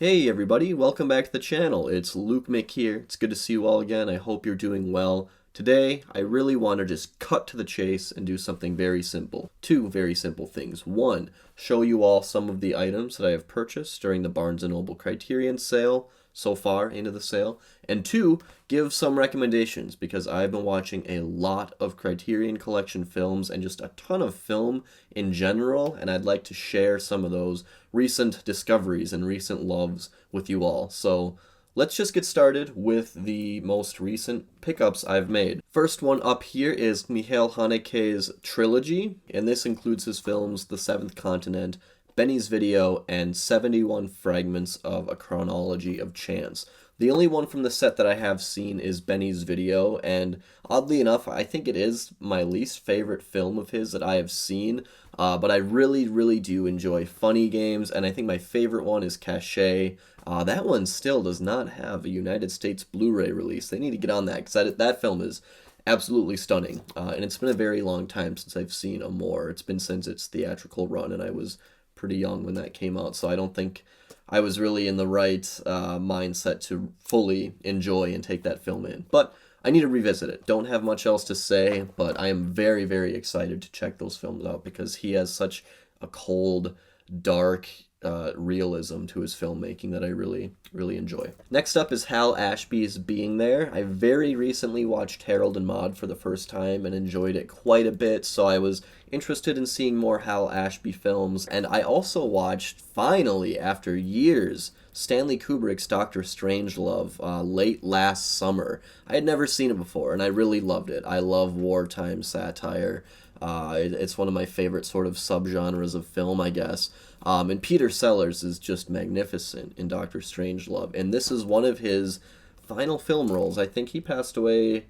Hey everybody, welcome back to the channel. It's Luke Mick here. It's good to see you all again. I hope you're doing well. Today, I really want to just cut to the chase and do something very simple. Two very simple things. One, show you all some of the items that I have purchased during the Barnes & Noble Criterion sale so far into the sale. And two, give some recommendations because I've been watching a lot of Criterion Collection films and just a ton of film in general, and I'd like to share some of those recent discoveries and recent loves with you all. So let's just get started with the most recent pickups I've made. First one up here is Michael Haneke's trilogy, and this includes his films The Seventh Continent, Benny's Video, and 71 Fragments of a Chronology of Chance. The only one from the set that I have seen is Benny's Video, and oddly enough, I think it is my least favorite film of his that I have seen, but I really do enjoy Funny Games, and I think my favorite one is Caché. That one still does not have a United States Blu-ray release. They need to get on that, because that film is absolutely stunning, and it's been a very long time since I've seen a more. It's been since its theatrical run, and I was pretty young when that came out, so I don't think I was really in the right mindset to fully enjoy and take that film in. But I need to revisit it. Don't have much else to say, but I am very excited to check those films out because he has such a cold, dark realism to his filmmaking that I really enjoy. Next up is Hal Ashby's Being There. I very recently watched Harold and Maude for the first time and enjoyed it quite a bit, so I was interested in seeing more Hal Ashby films, and I also watched, finally, after years, Stanley Kubrick's Doctor Strangelove late last summer. I had never seen it before, and I really loved it. I love wartime satire. It's one of my favorite sort of subgenres of film, I guess. And Peter Sellers is just magnificent in Doctor Strangelove, and this is one of his final film roles. I think he passed away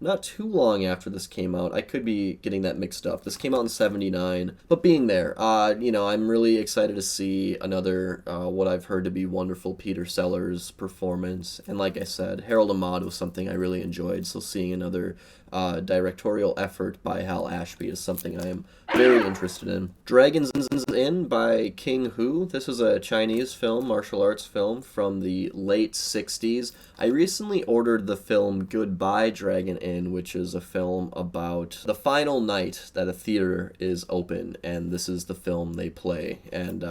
not too long after this came out. I could be getting that mixed up. This came out in 79. But Being There, I'm really excited to see another, what I've heard to be wonderful Peter Sellers performance. And like I said, Harold and Maude was something I really enjoyed. So seeing another directorial effort by Hal Ashby is something I am very interested in. Dragons Inn by King Hu. This is a Chinese film, martial arts film from the late 60s. I recently ordered the film Goodbye Dragon Inn, which is a film about the final night that a theater is open, and this is the film they play. And,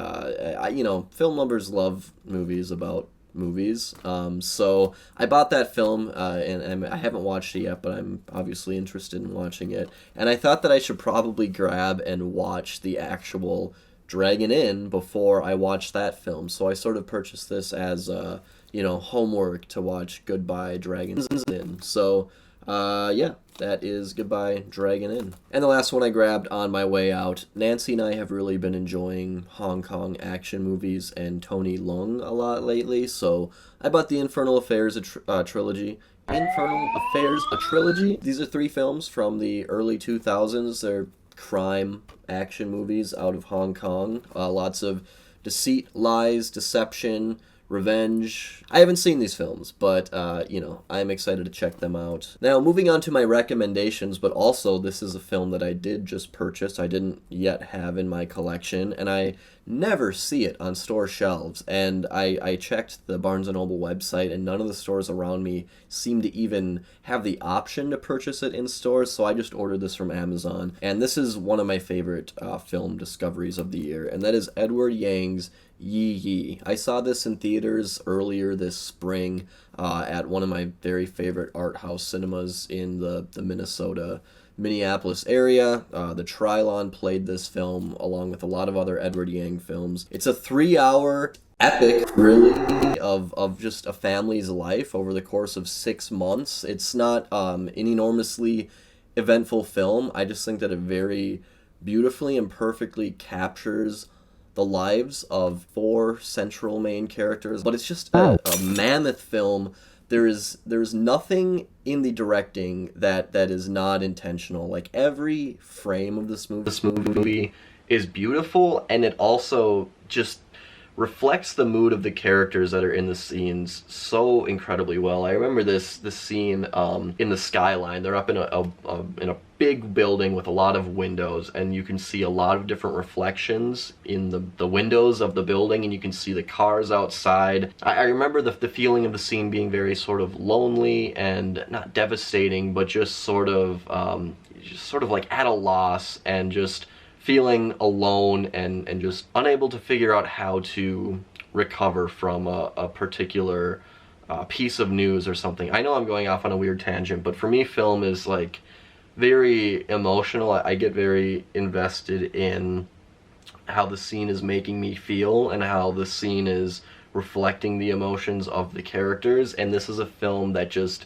film lovers love movies about movies. So I bought that film, and I haven't watched it yet, but I'm obviously interested in watching it. And I thought that I should probably grab and watch the actual Dragon Inn before I watch that film. So I sort of purchased this as homework to watch Goodbye Dragon Inn. So that is Goodbye Dragon Inn. And the last one I grabbed on my way out, Nancy and I have really been enjoying Hong Kong action movies and Tony Leung a lot lately, so I bought the Infernal Affairs trilogy. Infernal Affairs, a trilogy? These are 3 films from the early 2000s. They're crime action movies out of Hong Kong. Lots of deceit, lies, deception, revenge. I haven't seen these films, but, I'm excited to check them out. Now, moving on to my recommendations, but also this is a film that I did just purchase. I didn't yet have in my collection, and I never see it on store shelves. And I checked the Barnes & Noble website, and none of the stores around me seem to even have the option to purchase it in stores, so I just ordered this from Amazon. And this is one of my favorite film discoveries of the year, and that is Edward Yang's Yi Yi. I saw this in theaters earlier this spring at one of my very favorite art house cinemas in the Minneapolis area. The Trilon played this film along with a lot of other Edward Yang films. It's a 3-hour epic, really, of just a family's life over the course of 6 months. It's not an enormously eventful film. I just think that it very beautifully and perfectly captures the lives of 4 central main characters, but it's just a mammoth film. There's nothing in the directing that is not intentional. Like, every frame of this movie is beautiful, and it also just reflects the mood of the characters that are in the scenes so incredibly well. I remember this scene in the skyline. They're up in a big building with a lot of windows, and you can see a lot of different reflections in the windows of the building, and you can see the cars outside. I remember the feeling of the scene being very sort of lonely and not devastating, but just sort of like at a loss, and just feeling alone and just unable to figure out how to recover from a particular piece of news or something. I know I'm going off on a weird tangent, but for me, film is like very emotional. I get very invested in how the scene is making me feel and how the scene is reflecting the emotions of the characters, and this is a film that just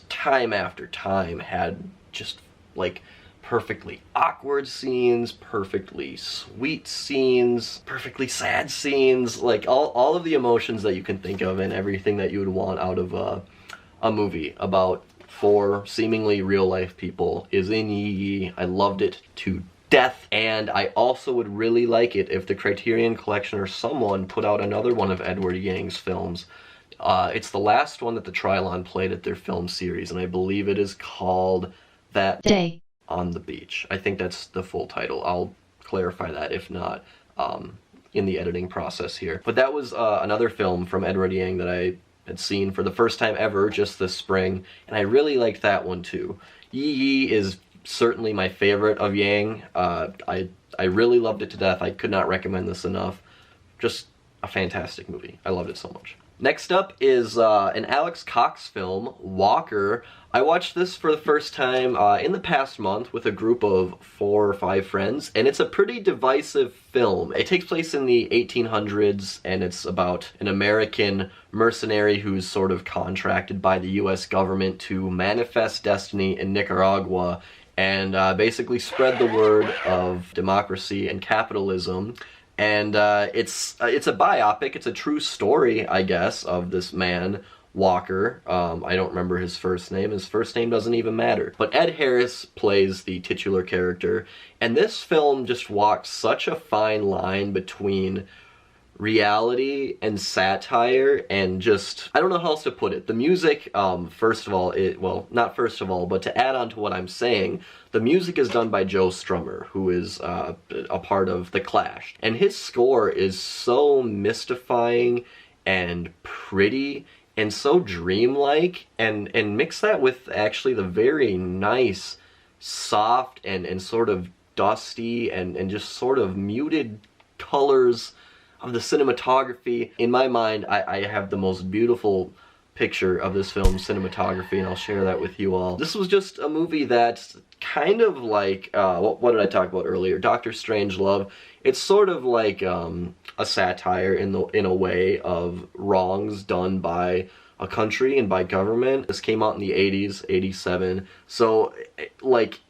time after time had just like perfectly awkward scenes, perfectly sweet scenes, perfectly sad scenes, like all of the emotions that you can think of and everything that you would want out of a movie about four seemingly real life people is in Yi Yi. I loved it to death, and I also would really like it if the Criterion Collection or someone put out another one of Edward Yang's films. It's the last one that the Trilon played at their film series, and I believe it is called That Day on the Beach. I think that's the full title. I'll clarify that if not in the editing process here. But that was another film from Edward Yang that I had seen for the first time ever just this spring, and I really liked that one too. Yi Yi is certainly my favorite of Yang. I really loved it to death. I could not recommend this enough. Just a fantastic movie. I loved it so much. Next up is an Alex Cox film, Walker. I watched this for the first time in the past month with a group of 4 or 5 friends, and it's a pretty divisive film. It takes place in the 1800s, and it's about an American mercenary who's sort of contracted by the US government to manifest destiny in Nicaragua and basically spread the word of democracy and capitalism. And it's a biopic. It's a true story, I guess, of this man, Walker. I don't remember his first name. His first name doesn't even matter. But Ed Harris plays the titular character, and this film just walks such a fine line between reality and satire, and just, I don't know how else to put it. The music, first of all, well, not first of all, but to add on to what I'm saying, the music is done by Joe Strummer, who is a part of The Clash, and his score is so mystifying and pretty and so dreamlike, and mix that with actually the very nice, soft and sort of dusty and just sort of muted colors of the cinematography. In my mind, I have the most beautiful picture of this film's cinematography, and I'll share that with you all. This was just a movie that's kind of like, what did I talk about earlier? Doctor Strangelove. It's sort of like a satire in a way of wrongs done by a country and by government. This came out in the 80s, 87. So, like,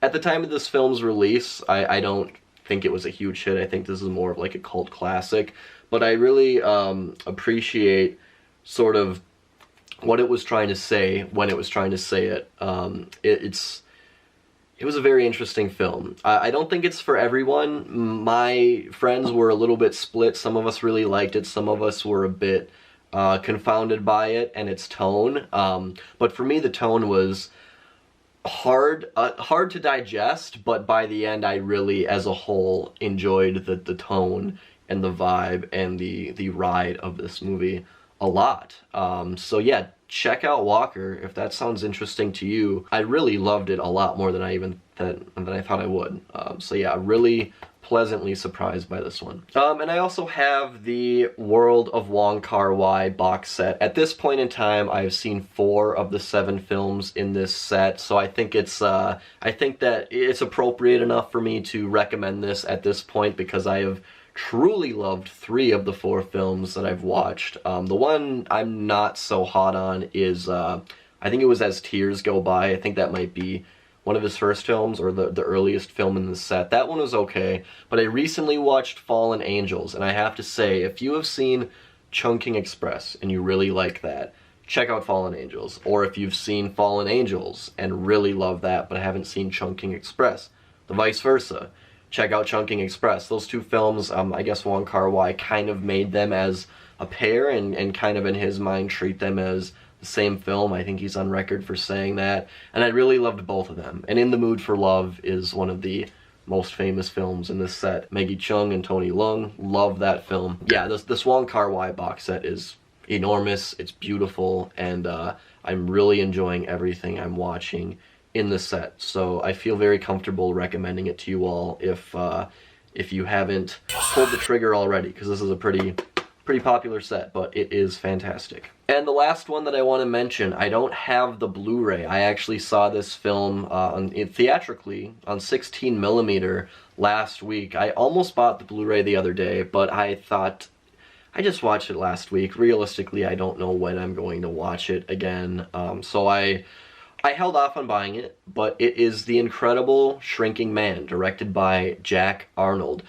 at the time of this film's release, I don't think it was a huge hit. I think this is more of like a cult classic, but I really appreciate sort of what it was trying to say when it was trying to say it. It was a very interesting film. I don't think it's for everyone. My friends were a little bit split. Some of us really liked it. Some of us were a bit confounded by it and its tone. But for me, the tone was hard to digest, but by the end I really, as a whole, enjoyed the tone and the vibe and the ride of this movie a lot. So yeah, check out Walker if that sounds interesting to you. I really loved it a lot more than I thought I would. So yeah, really pleasantly surprised by this one. And I also have the World of Wong Kar-wai box set. At this point in time, I've seen 4 of the 7 films in this set, so I think that it's appropriate enough for me to recommend this at this point, because I have truly loved 3 of the 4 films that I've watched. The one I'm not so hot on is, I think it was As Tears Go By. I think that might be one of his first films, or the earliest film in the set. That one was okay, but I recently watched Fallen Angels, and I have to say, if you have seen Chungking Express and you really like that, check out Fallen Angels. Or if you've seen Fallen Angels and really love that but haven't seen Chungking Express, the vice versa, check out Chungking Express. Those two films, I guess Wong Kar-wai kind of made them as a pair, and kind of in his mind treat them as the same film. I think he's on record for saying that, and I really loved both of them. And In the Mood for Love is one of the most famous films in this set. Maggie Cheung and Tony Leung, love that film. Yeah, this Wong Kar-wai box set is enormous, it's beautiful, and I'm really enjoying everything I'm watching in the set. So I feel very comfortable recommending it to you all if you haven't pulled the trigger already, because this is a pretty popular set, but it is fantastic. And the last one that I want to mention, I don't have the Blu-ray. I actually saw this film theatrically on 16mm last week. I almost bought the Blu-ray the other day, but I thought, I just watched it last week. Realistically, I don't know when I'm going to watch it again, so I held off on buying it, but it is The Incredible Shrinking Man, directed by Jack Arnold.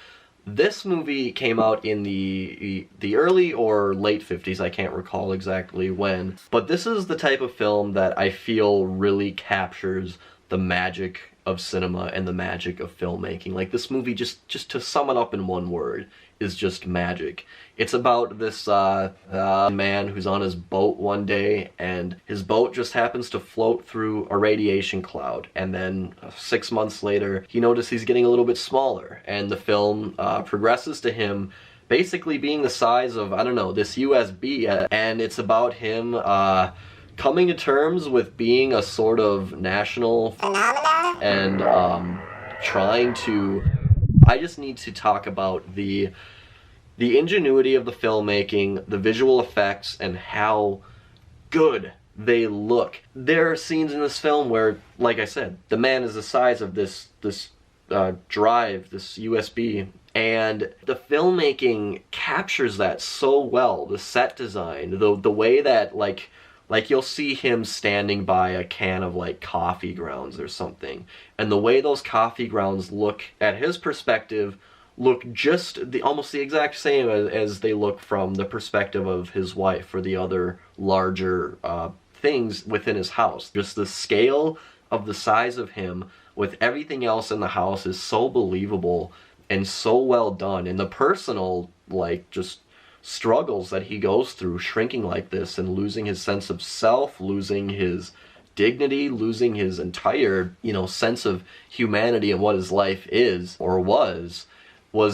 This movie came out in the early or late 50s, I can't recall exactly when, but this is the type of film that I feel really captures the magic of cinema and the magic of filmmaking. Like, this movie, just to sum it up in one word, is just magic. It's about this man who's on his boat one day, and his boat just happens to float through a radiation cloud, and then 6 months later he notices he's getting a little bit smaller, and the film progresses to him basically being the size of, I don't know, this USB, and it's about him coming to terms with being a sort of national phenomenon, and trying to... I just need to talk about the ingenuity of the filmmaking, the visual effects, and how good they look. There are scenes in this film where, like I said, the man is the size of this drive, this USB, and the filmmaking captures that so well. The set design, the way that, like you'll see him standing by a can of like coffee grounds or something, and the way those coffee grounds look at his perspective look just almost the exact same as they look from the perspective of his wife or the other larger things within his house. Just the scale of the size of him with everything else in the house is so believable and so well done, and the personal, like, just struggles that he goes through shrinking like this and losing his sense of self, losing his dignity, losing his entire, sense of humanity and what his life is or was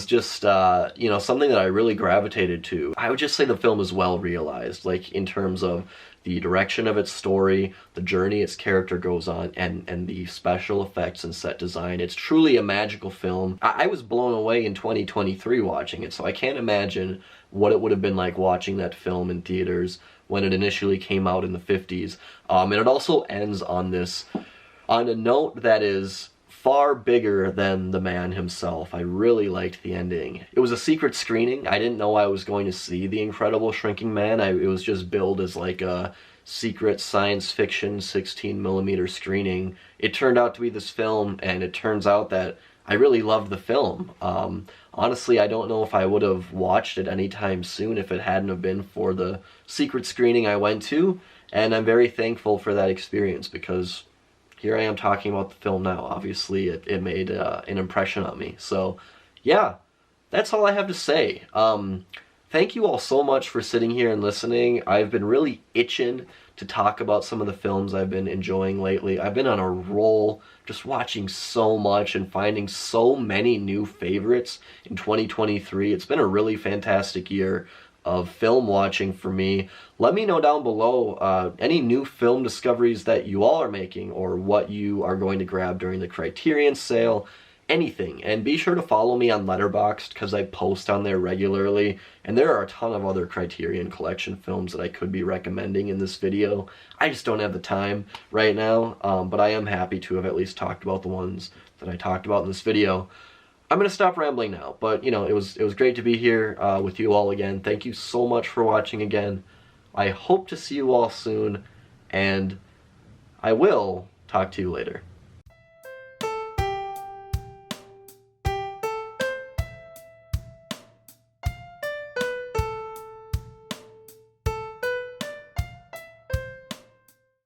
just, something that I really gravitated to. I would just say the film is well realized, like, in terms of the direction of its story, the journey its character goes on, and the special effects and set design. It's truly a magical film. I was blown away in 2023 watching it, so I can't imagine what it would have been like watching that film in theaters when it initially came out in the 50s. And it also ends on a note that is far bigger than the man himself. I really liked the ending. It was a secret screening. I didn't know I was going to see The Incredible Shrinking Man. It was just billed as like a secret science fiction 16mm screening. It turned out to be this film, and it turns out that I really loved the film. Honestly, I don't know if I would have watched it anytime soon if it hadn't have been for the secret screening I went to, and I'm very thankful for that experience, because here I am talking about the film now. Obviously, it made an impression on me. So, yeah, that's all I have to say. Thank you all so much for sitting here and listening. I've been really itching to talk about some of the films I've been enjoying lately. I've been on a roll, just watching so much and finding so many new favorites in 2023. It's been a really fantastic year of film watching for me. Let me know down below any new film discoveries that you all are making, or what you are going to grab during the Criterion sale, anything. And be sure to follow me on Letterboxd, because I post on there regularly, and there are a ton of other Criterion Collection films that I could be recommending in this video. I just don't have the time right now, but I am happy to have at least talked about the ones that I talked about in this video. I'm going to stop rambling now, but, it was great to be here with you all again. Thank you so much for watching again. I hope to see you all soon, and I will talk to you later.